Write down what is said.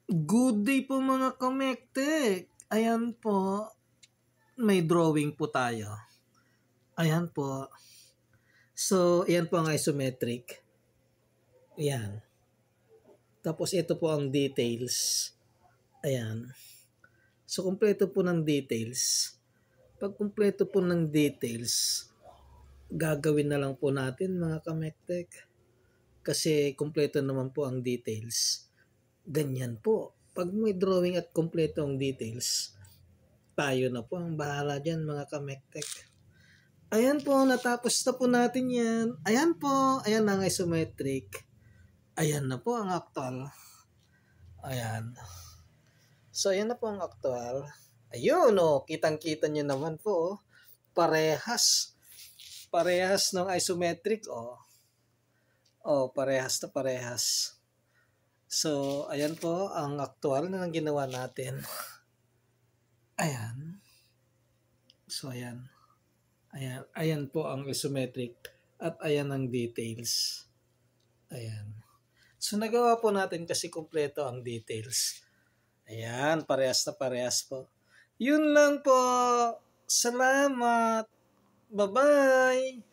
Good day po mga kamektek. Ayan po, may drawing po tayo. Ayan po. So, ayan po ang isometric. Ayan. Tapos ito po ang details. Ayan. So, kumpleto po ng details. Pag kumpleto po ng details, gagawin na lang po natin mga kamektek. Kasi kumpleto naman po ang details. Ganyan po. Pag may drawing at kumpleto ang details, tayo na po ang bahala dyan mga kamektek. Ayan po, natapos na po natin yan. Ayan po, ayan ang isometric. Ayan na po ang actual. Ayan. So, ayan na po ang actual. Ayun o, kitang-kita nyo naman po. Parehas. Parehas ng isometric o. Parehas na parehas. So, ayan po ang actual na ginawa natin. Ayan. So, ayan. Ayan po ang isometric at ayan ang details. Ayan. So, nagawa po natin kasi kumpleto ang details. Ayan, parehas na parehas po. Yun lang po. Salamat. Bye-bye.